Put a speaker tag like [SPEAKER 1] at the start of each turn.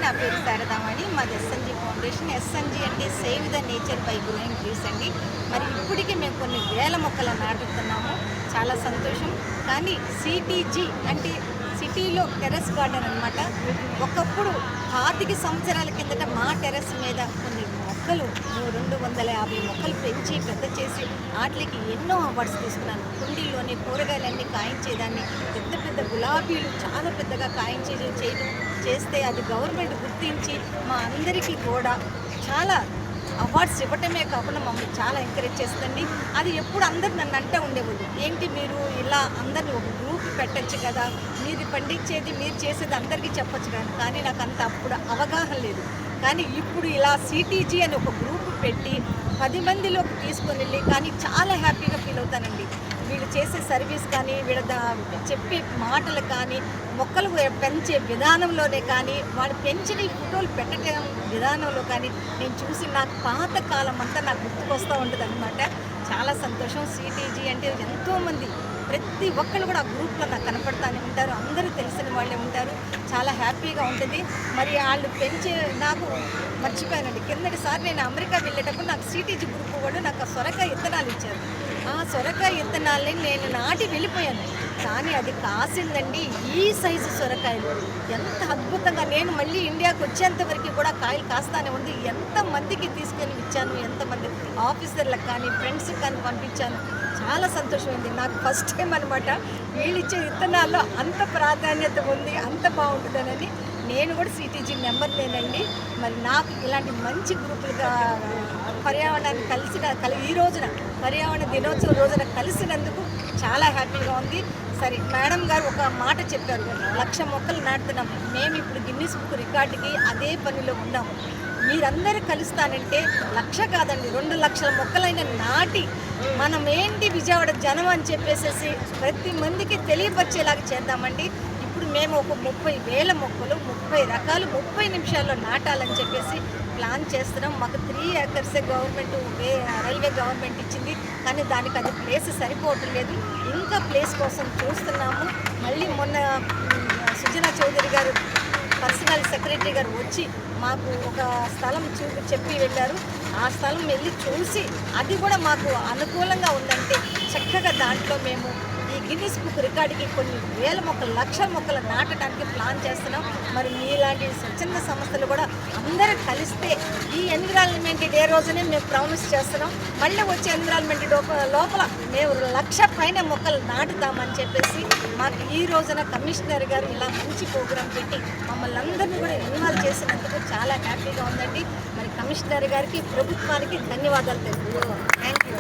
[SPEAKER 1] నా పేరు శారదామణి. మాది ఎస్ఎన్జి ఫౌండేషన్. ఎస్ఎన్జి అంటే save the nature by growing trees అండి. మరి ఇప్పటికీ మేము కొన్ని వేల మొక్కలు నాటుతున్నాము, చాలా సంతోషం. కానీ సిటీజీ అంటే సిటీలో టెర్రస్ గార్డెన్ అనమాట. ఒకప్పుడు 25 సంవత్సరాల కిందట మా టెర్రస్ మీద కొన్ని మొక్కలు 250 మొక్కలు పెంచి పెద్ద చేసి వాటికి ఎన్నో అవార్డ్స్ తీసుకున్నాను. కుండీల్లోని కూరగాయలన్నీ కాయించేదాన్ని. పెద్ద పెద్ద గులాబీలు చాలా పెద్దగా చేయడం చేస్తే అది గవర్నమెంట్ గుర్తించి మా అందరికీ కూడా చాలా అవార్డ్స్ ఇవ్వటమే కాకుండా మమ్మల్ని చాలా ఎంకరేజ్ చేస్తుంది. అది ఎప్పుడు అందరు నన్ను అంటూ ఉండేవాళ్ళు, ఏంటి మీరు ఇలా అందరినీ ఒక గ్రూప్ పెట్టచ్చు కదా, మీరు పండించేది మీరు చేసేది అందరికీ చెప్పచ్చు కదా. కానీ నాకు అంత అప్పుడు అవగాహన లేదు. కానీ ఇప్పుడు ఇలా సిటీజీ అని ఒక గ్రూప్ పెట్టి 10 మందిలోకి తీసుకొని వెళ్ళి కానీ చాలా హ్యాపీగా ఫీల్ అవుతానండి. వీళ్ళు చేసే సర్వీస్ కానీ, వీళ్ళ చెప్పే మాటలు కానీ, మొక్కలు పెంచే విధానంలోనే కానీ, వాళ్ళు పెంచిన ఫోటోలు పెట్టడం విధానంలో కానీ నేను చూసి నాకు పాత కాలం అంతా నాకు గుర్తుకొస్తూ ఉంటుంది అనమాట. చాలా సంతోషం. సిటీజీ అంటే ఎంతోమంది ప్రతి ఒక్కరు కూడా ఆ గ్రూప్లో నాకు కనపడతానే ఉంటారు. అందరూ తెలిసిన వాళ్ళే ఉంటారు. చాలా హ్యాపీగా ఉంటుంది. మరి వాళ్ళు పెంచే నాకు మర్చిపోయానండి, కిందటిసారి నేను అమెరికా వెళ్ళేటప్పుడు నాకు సిటీజీ గ్రూప్ వాళ్ళు నాకు సొరకాయ విత్తనాలు ఇచ్చారు. ఆ సొరకాయ విత్తనాలని నేను నాటి వెళ్ళిపోయాను. కానీ అది కాసిందండి ఈ సైజు సొరకాయలు. ఎంత అద్భుతంగా, నేను మళ్ళీ ఇండియాకి వచ్చేంత వరకు కూడా కాయలు కాస్తానే ఉంది. ఎంతమందికి తీసుకొని ఇచ్చాను, ఎంతమంది ఆఫీసర్లకు కానీ ఫ్రెండ్స్కి కానీ పంపించాను. చాలా సంతోషమైంది. నాకు ఫస్ట్ టైం అనమాట వీళ్ళు ఇచ్చే విత్తనాల్లో అంత ప్రాధాన్యత ఉంది, అంత బాగుంటుందనని. నేను కూడా సిటీజీ మెంబర్ లేనండి. మరి నాకు ఇలాంటి మంచి గ్రూపులుగా పర్యావరణాన్ని ఈ రోజున పర్యావరణ దినోత్సవం రోజున కలిసినందుకు చాలా హ్యాపీగా ఉంది. సరే, మేడం గారు ఒక మాట చెప్పారు, 1,00,000 మొక్కలు నాటుతున్నాం. మేము ఇప్పుడు గిన్నిస్ బుక్ రికార్డుకి అదే పనిలో ఉన్నాము. మీరందరూ కలుస్తానంటే 1,00,000 కాదండి, 2,00,000 మొక్కలైన నాటి మనం ఏంటి విజయవాడ జనం అని చెప్పేసి ప్రతి మందికి తెలియపరిచేలాగా చేద్దామండి. ఇప్పుడు మేము ఒక 30,000 మొక్కలు 30 రకాలు 30 నిమిషాల్లో నాటాలని చెప్పేసి ప్లాన్ చేస్తున్నాం. మాకు 3 acres గవర్నమెంట్ రైల్వే గవర్నమెంట్ ఇచ్చింది. కానీ దానికి అది ప్లేస్ సరిపోవటం లేదు. ఇంకా ప్లేస్ కోసం చూస్తున్నాము. మళ్ళీ మొన్న సుజనా చౌదరి గారు పర్సనల్ సెక్రటరీ గారు వచ్చి మాకు ఒక స్థలం చెప్పి వెళ్ళారు. ఆ స్థలం వెళ్ళి చూసి అది కూడా మాకు అనుకూలంగా ఉందంటే చక్కగా దాంట్లో మేము ఈ గిన్నిస్ బుక్ రికార్డుకి కొన్ని వేల మొక్కలు 1,00,000 మొక్కలు నాటడానికి ప్లాన్ చేస్తున్నాం. మరి మీలాంటి స్వచ్ఛంద సంస్థలు కూడా అందరూ కలిస్తే ఈ ఎన్విరాన్మెంట్ డే రోజునే మేము ప్రామిస్ చేస్తున్నాం. మళ్ళీ వచ్చే ఎన్విరాన్మెంట్ లోపల మేము 1,00,000 పైన మొక్కలు నాటుతామని చెప్పేసి మాకు ఈ రోజున కమిషనర్ గారు ఇలా మంచి ప్రోగ్రాం పెట్టి మమ్మల్ని అందరినీ కూడా ఇన్వాల్వ్ చేసినందుకు చాలా హ్యాపీగా ఉందండి. మరి కమిషనర్ గారికి ప్రభుత్వానికి ధన్యవాదాలు తెలుపుతున్నాను. Thank you.